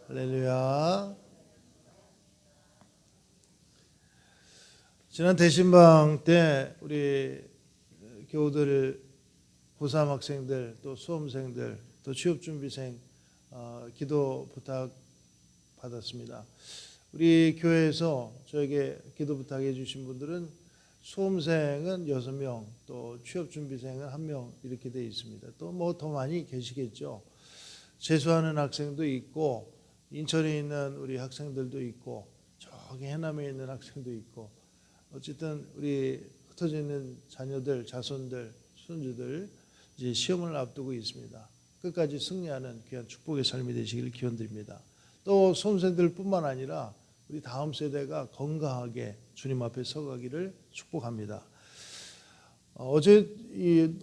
할렐루야. 지난 대신방 때 우리 교우들, 고3 학생들, 또 수험생들, 또 취업준비생 기도 부탁 받았습니다. 우리 교회에서 저에게 기도 부탁해 주신 분들은 수험생은 6명, 또 취업준비생은 1명 이렇게 되어 있습니다. 또 뭐 더 많이 계시겠죠. 재수하는 학생도 있고 인천에 있는 우리 학생들도 있고 저기 해남에 있는 학생도 있고 어쨌든 우리 흩어져 있는 자녀들, 자손들, 손주들 이제 시험을 앞두고 있습니다. 끝까지 승리하는 귀한 축복의 삶이 되시길 기원드립니다. 또 수험생들뿐만 아니라 우리 다음 세대가 건강하게 주님 앞에 서가기를 축복합니다. 어제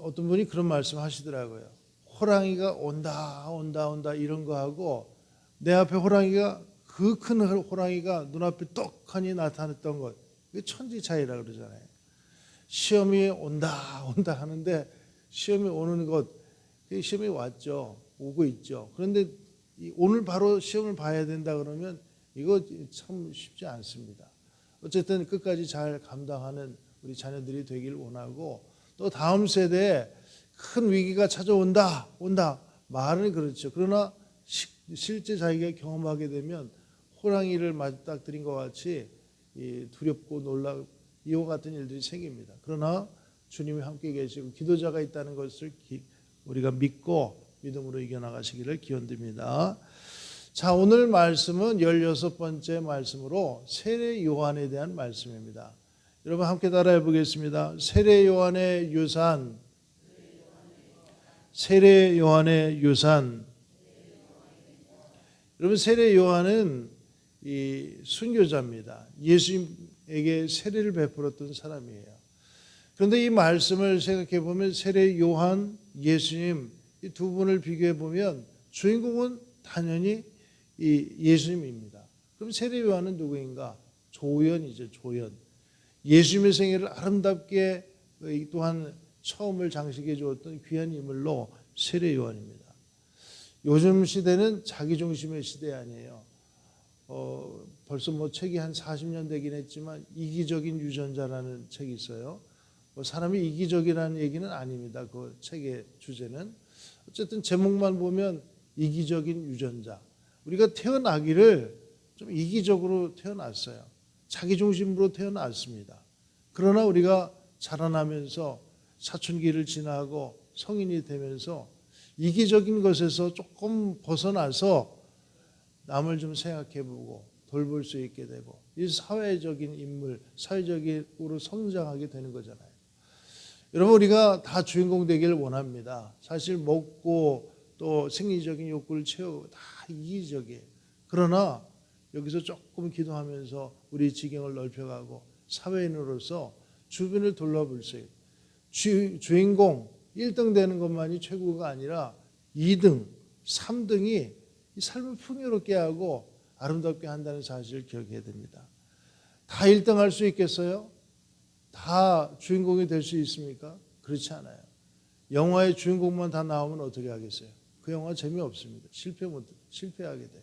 어떤 분이 그런 말씀 하시더라고요. 호랑이가 온다 이런 거 하고 내 앞에 호랑이가 그 큰 호랑이가 눈앞에 떡하니 나타났던 것, 그게 천지 차이라 그러잖아요. 시험이 온다 하는데 시험이 오는 것, 시험이 왔죠. 오고 있죠. 그런데 오늘 바로 시험을 봐야 된다 그러면 이거 참 쉽지 않습니다. 어쨌든 끝까지 잘 감당하는 우리 자녀들이 되길 원하고, 또 다음 세대에 큰 위기가 찾아온다 말은 그렇죠. 그러나 실제 자기가 경험하게 되면 호랑이를 맞닥뜨린 것 같이 두렵고 놀라 이와 같은 일들이 생깁니다. 그러나 주님이 함께 계시고 기도자가 있다는 것을 우리가 믿고 믿음으로 이겨나가시기를 기원드립니다. 자, 오늘 말씀은 16번째 말씀으로 세례 요한에 대한 말씀입니다. 여러분 함께 따라해 보겠습니다. 세례 요한의 유산, 세례 요한의 유산. 여러분, 세례 요한은 이 순교자입니다. 예수님에게 세례를 베풀었던 사람이에요. 그런데 이 말씀을 생각해 보면 세례 요한, 예수님 이 두 분을 비교해 보면 주인공은 당연히 이 예수님입니다. 그럼 세례 요한은 누구인가? 조연이죠, 조연. 예수님의 생애를 아름답게 또한 처음을 장식해 주었던 귀한 인물로 세례 요한입니다. 요즘 시대는 자기중심의 시대 아니에요. 벌써 뭐 책이 한 40년 되긴 했지만 이기적인 유전자라는 책이 있어요. 사람이 이기적이라는 얘기는 아닙니다. 그 책의 주제는. 어쨌든 제목만 보면 이기적인 유전자. 우리가 태어나기를 좀 이기적으로 태어났어요. 자기중심으로 태어났습니다. 그러나 우리가 자라나면서 사춘기를 지나고 성인이 되면서 이기적인 것에서 조금 벗어나서 남을 좀 생각해보고 돌볼 수 있게 되고 이 사회적인 인물, 사회적으로 성장하게 되는 거잖아요. 여러분, 우리가 다 주인공 되기를 원합니다. 사실 먹고 또 생리적인 욕구를 채우고 다 이기적이에요. 그러나 여기서 조금 기도하면서 우리 지경을 넓혀가고 사회인으로서 주변을 돌아볼 수 있고 주인공 1등 되는 것만이 최고가 아니라 2등, 3등이 이 삶을 풍요롭게 하고 아름답게 한다는 사실을 기억해야 됩니다. 다 1등 할 수 있겠어요? 다 주인공이 될 수 있습니까? 그렇지 않아요. 영화의 주인공만 다 나오면 어떻게 하겠어요? 그 영화 재미없습니다. 실패하게 돼요.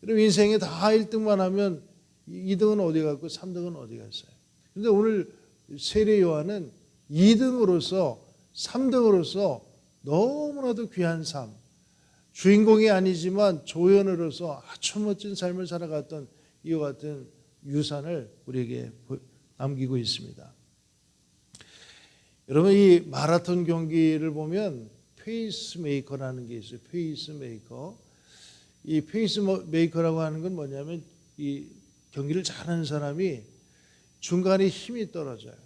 여러분, 인생에 다 1등만 하면 2등은 어디 갔고 3등은 어디 갔어요? 그런데 오늘 세례 요한은 2등으로서 3등으로서 너무나도 귀한 삶, 주인공이 아니지만 조연으로서 아주 멋진 삶을 살아갔던 이와 같은 유산을 우리에게 남기고 있습니다. 여러분, 이 마라톤 경기를 보면 페이스메이커라는 게 있어요. 페이스메이커. 이 페이스메이커라고 하는 건 뭐냐면 이 경기를 잘하는 사람이 중간에 힘이 떨어져요.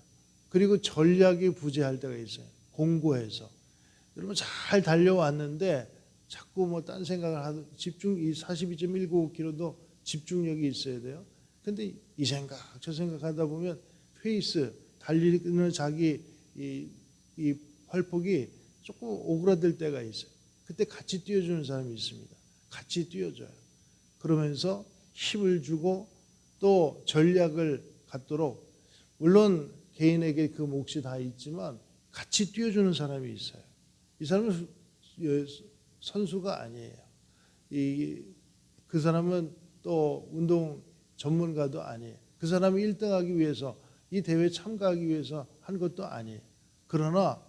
그리고 전략이 부재할 때가 있어요. 공고해서. 여러분, 잘 달려왔는데 자꾸 뭐 딴 생각을 하도 집중, 이 42.195km도 집중력이 있어야 돼요. 근데 이 생각 저 생각 하다 보면 페이스, 달리는 자기 이 활폭이 조금 오그라들 때가 있어요. 그때 같이 뛰어주는 사람이 있습니다. 같이 뛰어줘요. 그러면서 힘을 주고 또 전략을 갖도록, 물론 개인에게 그 몫이 다 있지만 같이 뛰어주는 사람이 있어요. 이 사람은 선수가 아니에요. 이 그 사람은 또 운동 전문가도 아니에요. 그 사람이 1등하기 위해서 이 대회에 참가하기 위해서 한 것도 아니에요. 그러나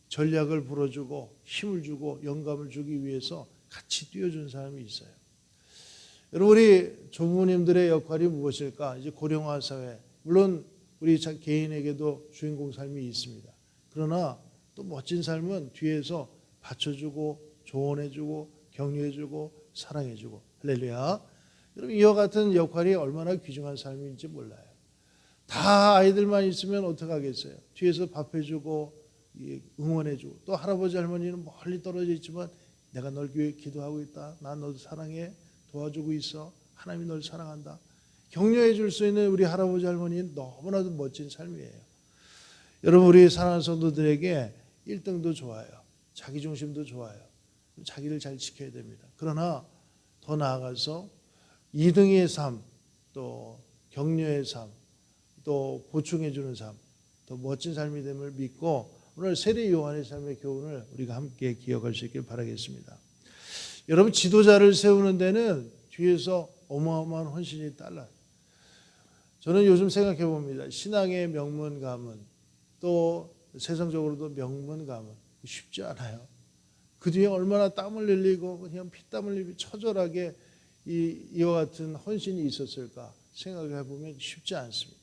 전략을 불어주고 힘을 주고 영감을 주기 위해서 같이 뛰어준 사람이 있어요. 여러분, 우리 조부모님들의 역할이 무엇일까? 이제 고령화 사회, 물론 우리 개인에게도 주인공 삶이 있습니다. 그러나 또 멋진 삶은 뒤에서 받쳐주고 조언해주고 격려해주고 사랑해주고, 할렐루야. 여러분, 이와 같은 역할이 얼마나 귀중한 삶인지 몰라요. 다 아이들만 있으면 어떡하겠어요? 뒤에서 밥해주고 응원해주고, 또 할아버지 할머니는 멀리 떨어져 있지만 내가 널 위해 기도하고 있다. 난 너 사랑해. 도와주고 있어. 하나님이 널 사랑한다. 격려해 줄 수 있는 우리 할아버지 할머니는 너무나도 멋진 삶이에요. 여러분, 우리 사랑하는 성도들에게 1등도 좋아요. 자기중심도 좋아요. 자기를 잘 지켜야 됩니다. 그러나 더 나아가서 2등의 삶, 또 격려의 삶, 또 보충해 주는 삶, 더 멋진 삶이 됨을 믿고 오늘 세례 요한의 삶의 교훈을 우리가 함께 기억할 수 있길 바라겠습니다. 여러분, 지도자를 세우는 데는 뒤에서 어마어마한 헌신이 따라요. 저는 요즘 생각해 봅니다. 신앙의 명문 가문, 또 세상적으로도 명문 가문, 쉽지 않아요. 그 뒤에 얼마나 땀을 흘리고 그냥 피땀을 흘리고 처절하게 이와 같은 헌신이 있었을까 생각해 보면 쉽지 않습니다.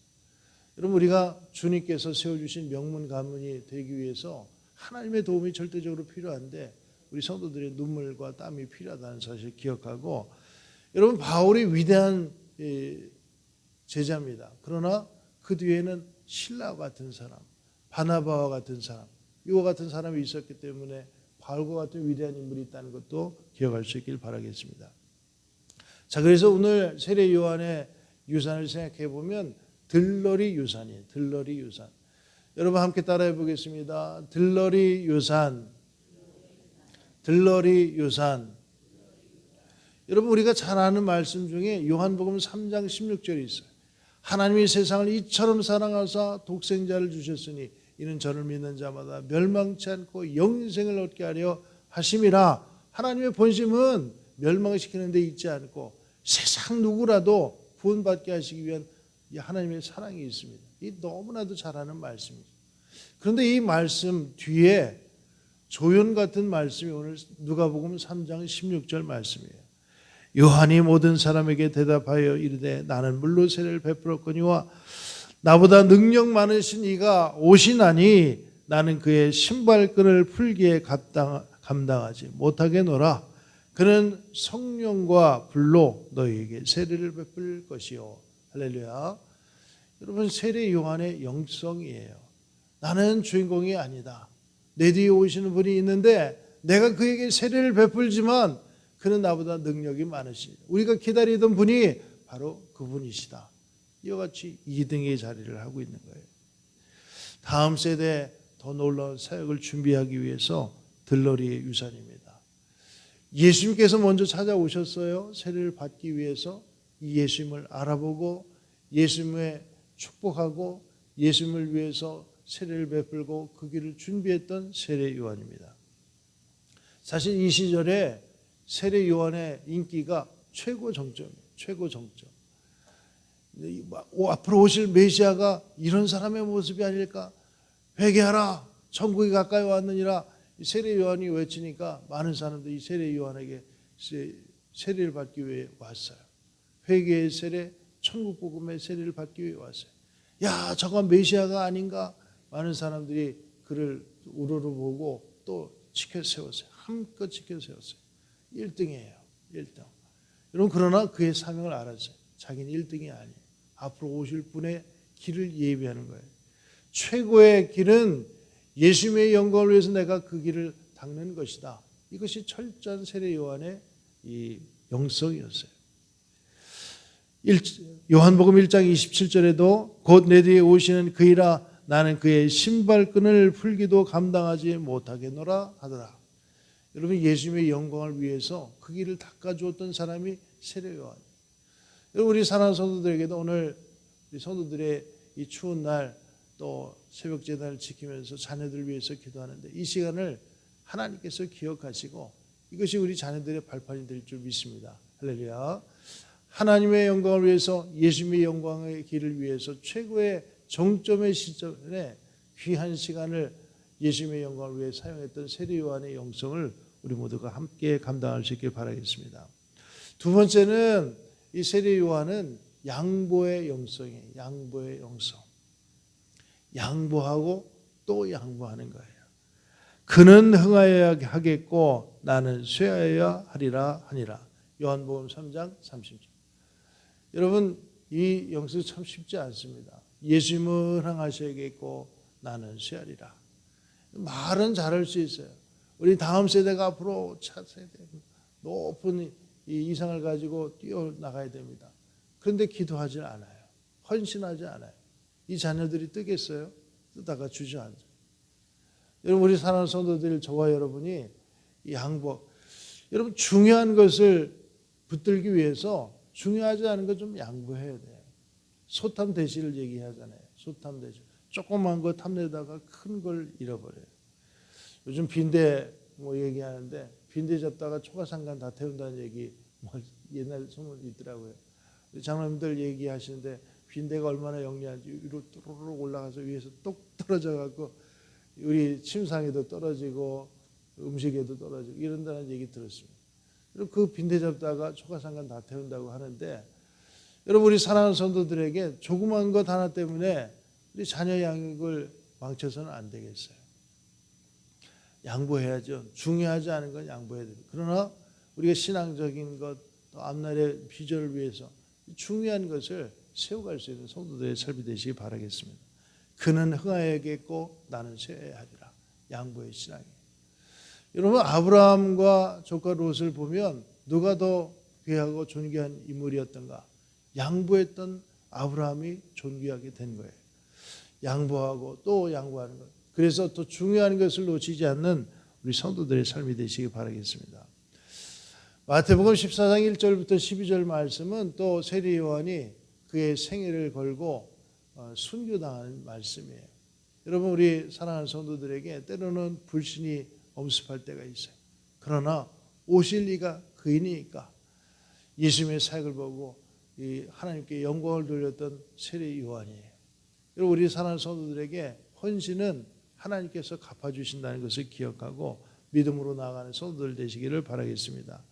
여러분, 우리가 주님께서 세워주신 명문 가문이 되기 위해서 하나님의 도움이 절대적으로 필요한데 우리 성도들의 눈물과 땀이 필요하다는 사실을 기억하고, 여러분, 바울이 위대한 제자입니다. 그러나 그 뒤에는 신라와 같은 사람, 바나바와 같은 사람, 이와 같은 사람이 있었기 때문에 바울과 같은 위대한 인물이 있다는 것도 기억할 수 있길 바라겠습니다. 자, 그래서 오늘 세례 요한의 유산을 생각해 보면 들러리 유산이에요. 들러리 유산. 여러분 함께 따라해 보겠습니다. 들러리 유산. 들러리 유산. 여러분, 우리가 잘 아는 말씀 중에 요한복음 3장 16절이 있어요. 하나님이 세상을 이처럼 사랑하사 독생자를 주셨으니 이는 저를 믿는 자마다 멸망치 않고 영생을 얻게 하려 하심이라. 하나님의 본심은 멸망시키는 데 있지 않고 세상 누구라도 구원받게 하시기 위한 하나님의 사랑이 있습니다. 이 너무나도 잘 아는 말씀이죠. 그런데 이 말씀 뒤에 조연 같은 말씀이 오늘 누가복음 3장 16절 말씀이에요. 요한이 모든 사람에게 대답하여 이르되 나는 물로 세례를 베풀었거니와 나보다 능력 많으신 이가 오시나니 나는 그의 신발끈을 풀기에 감당하지 못하겠노라. 그는 성령과 불로 너희에게 세례를 베풀 것이요. 할렐루야. 여러분, 세례 요한의 영성이에요. 나는 주인공이 아니다. 내 뒤에 오시는 분이 있는데 내가 그에게 세례를 베풀지만 그는 나보다 능력이 많으시다. 우리가 기다리던 분이 바로 그분이시다. 이와 같이 2등의 자리를 하고 있는 거예요. 다음 세대에 더 놀라운 사역을 준비하기 위해서 들러리의 유산입니다. 예수님께서 먼저 찾아오셨어요. 세례를 받기 위해서. 이 예수님을 알아보고 예수님의 축복하고 예수님을 위해서 세례를 베풀고 그 길을 준비했던 세례 요한입니다. 사실 이 시절에 세례 요한의 인기가 최고 정점이에요. 최고 정점. 앞으로 오실 메시아가 이런 사람의 모습이 아닐까? 회개하라. 천국이 가까이 왔느니라. 세례 요한이 외치니까 많은 사람들이 세례 요한에게 세례를 받기 위해 왔어요. 회개의 세례, 천국 복음의 세례를 받기 위해 왔어요. 야, 저건 메시아가 아닌가? 많은 사람들이 그를 우러러보고 또 지켜 세웠어요. 한껏 지켜 세웠어요. 1등이에요. 1등. 여러분, 그러나 그의 사명을 알았어요. 자기는 1등이 아니에요. 앞으로 오실 분의 길을 예비하는 거예요. 최고의 길은 예수님의 영광을 위해서 내가 그 길을 닦는 것이다. 이것이 철저한 세례 요한의 이 영성이었어요. 요한복음 1장 27절에도 곧 내 뒤에 오시는 그이라 나는 그의 신발끈을 풀기도 감당하지 못하겠노라 하더라. 여러분, 예수님의 영광을 위해서 그 길을 닦아주었던 사람이 세례 요한이에요. 여러분, 우리 사랑하는 성도들에게도 오늘 우리 성도들의 이 추운 날 또 새벽 제단을 지키면서 자녀들을 위해서 기도하는데 이 시간을 하나님께서 기억하시고 이것이 우리 자녀들의 발판이 될 줄 믿습니다. 할렐루야. 하나님의 영광을 위해서, 예수님의 영광의 길을 위해서 최고의 정점의 시점에 귀한 시간을 예수님의 영광을 위해 사용했던 세례 요한의 영성을 우리 모두가 함께 감당할 수 있길 바라겠습니다. 두 번째는 이 세례 요한은 양보의 영성이에요. 양보의 영성. 양보하고 또 양보하는 거예요. 그는 흥하여야 하겠고 나는 쇠하여야 하리라 하니라. 요한복음 3장 30절. 여러분, 이 영성 참 쉽지 않습니다. 예수님은 흥하셔야겠고 나는 쇠하리라. 말은 잘할 수 있어요. 우리 다음 세대가 앞으로 차세대 높은 이 이상을 가지고 뛰어나가야 됩니다. 그런데 기도하지 않아요. 헌신하지 않아요. 이 자녀들이 뜨겠어요? 뜨다가 주저앉아요. 여러분, 우리 사랑하는 성도들, 저와 여러분이 이 양보, 여러분 중요한 것을 붙들기 위해서 중요하지 않은 거 좀 양보해야 돼요. 소탐 대시를 얘기하잖아요. 소탐 대시. 조그만 거 탐내다가 큰 걸 잃어버려요. 요즘 빈대 얘기하는데 빈대 잡다가 초가상간 다 태운다는 얘기 옛날 소문 있더라고요. 장로님들 얘기하시는데 빈대가 얼마나 영리한지 위로 뚜루룩 올라가서 위에서 똑 떨어져 갖고 우리 침상에도 떨어지고 음식에도 떨어지고 이런다는 얘기 들었습니다. 그리고 그 빈대 잡다가 초가상간 다 태운다고 하는데, 여러분 우리 사랑하는 성도들에게 조그만 것 하나 때문에 우리 자녀 양육을 망쳐서는 안 되겠어요. 양보해야죠. 중요하지 않은 건 양보해야 됩니다. 그러나 우리가 신앙적인 것, 또 앞날의 비전을 위해서 중요한 것을 세워갈 수 있는 성도들의 삶이 되시기 바라겠습니다. 그는 흥하여야겠고 나는 쇠해야 하리라. 양보의 신앙이에요. 여러분, 아브라함과 조카 롯을 보면 누가 더 귀하고 존귀한 인물이었던가? 양보했던 아브라함이 존귀하게 된 거예요. 양보하고 또 양보하는 것. 그래서 또 중요한 것을 놓치지 않는 우리 성도들의 삶이 되시기 바라겠습니다. 마태복음 14장 1절부터 12절 말씀은 또 세례 요한이 그의 생애를 걸고 순교당하는 말씀이에요. 여러분, 우리 사랑하는 성도들에게 때로는 불신이 엄습할 때가 있어요. 그러나 오실 이가 그이니까 예수님의 사역을 보고 하나님께 영광을 돌렸던 세례 요한이에요. 여러분, 우리 사랑하는 성도들에게 헌신은 하나님께서 갚아주신다는 것을 기억하고 믿음으로 나아가는 성도들 되시기를 바라겠습니다.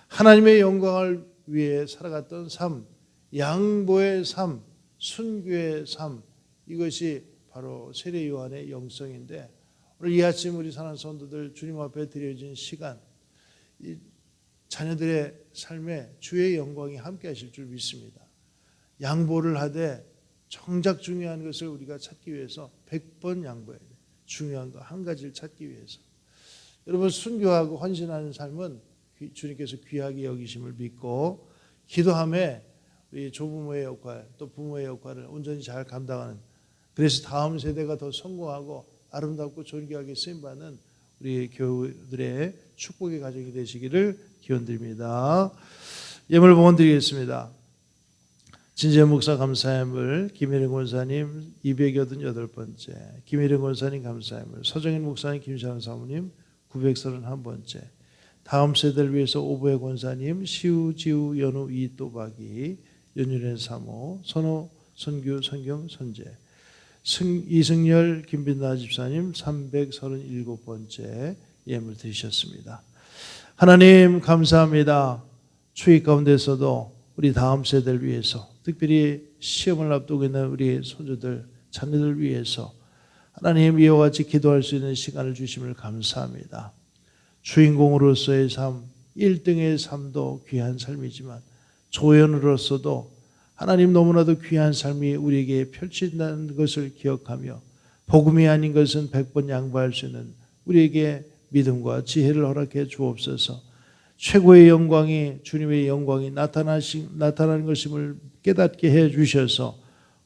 하나님의 영광을 위해 살아갔던 삶, 양보의 삶, 순교의 삶, 이것이 바로 세례 요한의 영성인데, 오늘 이 아침 우리 사랑하는 성도들 주님 앞에 드려진 시간, 이 자녀들의 삶에 주의 영광이 함께 하실 줄 믿습니다. 양보를 하되 정작 중요한 것을 우리가 찾기 위해서 100번 양보해야 돼요. 중요한 거 한 가지를 찾기 위해서. 여러분, 순교하고 헌신하는 삶은 주님께서 귀하게 여기심을 믿고, 기도함에 우리 조부모의 역할, 또 부모의 역할을 온전히 잘 감당하는, 그래서 다음 세대가 더 성공하고 아름답고 존귀하게 쓰임받는 우리 교우들의 축복의 가정이 되시기를 기원드립니다. 예물 봉헌 드리겠습니다. 진재 목사 감사함을, 김혜령 권사님 288번째, 김혜령 권사님 감사함을, 서정인 목사님, 김시환 사모님 931번째, 다음 세대를 위해서 오보혜 권사님, 시우, 지우, 연우, 이또박이, 연윤의 사모, 선호, 선규, 선경, 선재, 이승열, 김빈나 집사님 337번째 예물 드리셨습니다. 하나님 감사합니다. 추위 가운데서도 우리 다음 세대를 위해서, 특별히 시험을 앞두고 있는 우리 손주들, 자녀들 위해서 하나님 이와 같이 기도할 수 있는 시간을 주심을 감사합니다. 주인공으로서의 삶, 1등의 삶도 귀한 삶이지만 조연으로서도 하나님 너무나도 귀한 삶이 우리에게 펼친다는 것을 기억하며, 복음이 아닌 것은 100번 양보할 수 있는 우리에게 믿음과 지혜를 허락해 주옵소서. 최고의 영광이, 주님의 영광이 나타나는 것임을 깨닫게 해 주셔서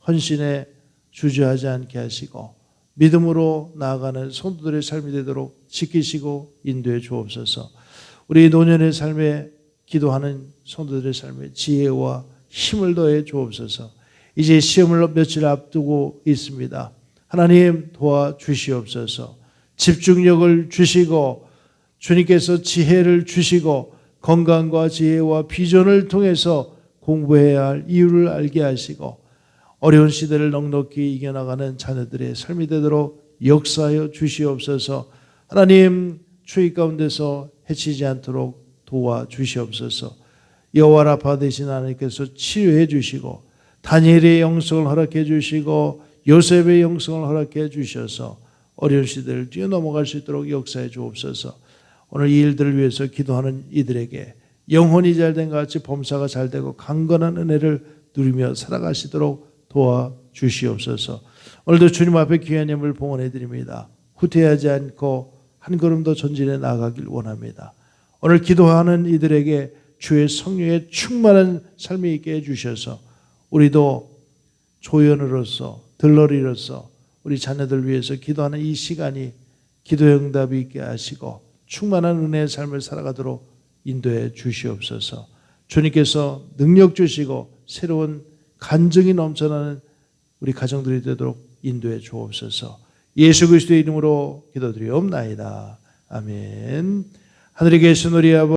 헌신에 주저하지 않게 하시고 믿음으로 나아가는 성도들의 삶이 되도록 지키시고 인도해 주옵소서. 우리 노년의 삶에 기도하는 성도들의 삶에 지혜와 힘을 더해 주옵소서. 이제 시험을 며칠 앞두고 있습니다. 하나님 도와주시옵소서. 집중력을 주시고 주님께서 지혜를 주시고 건강과 지혜와 비전을 통해서 공부해야 할 이유를 알게 하시고 어려운 시대를 넉넉히 이겨나가는 자녀들의 삶이 되도록 역사하여 주시옵소서. 하나님 추위 가운데서 해치지 않도록 도와주시옵소서. 여호와 라파 되신 하나님께서 치유해 주시고 다니엘의 영성을 허락해 주시고 요셉의 영성을 허락해 주셔서 어려운 시대를 뛰어넘어갈 수 있도록 역사해 주옵소서. 오늘 이 일들을 위해서 기도하는 이들에게 영혼이 잘된 것 같이 범사가 잘되고 강건한 은혜를 누리며 살아가시도록 도와주시옵소서. 오늘도 주님 앞에 귀한 예물 봉헌해 드립니다. 후퇴하지 않고 한 걸음 더 전진해 나아가길 원합니다. 오늘 기도하는 이들에게 주의 성령의 충만한 삶이 있게 해주셔서 우리도 조연으로서 들러리로서 우리 자녀들 위해서 기도하는 이 시간이 기도의 응답이 있게 하시고 충만한 은혜의 삶을 살아가도록 인도해 주시옵소서. 주님께서 능력 주시고 새로운 간증이 넘쳐나는 우리 가정들이 되도록 인도해 주옵소서. 예수 그리스도의 이름으로 기도드리옵나이다. 아멘. 하늘에 계신 우리 아버지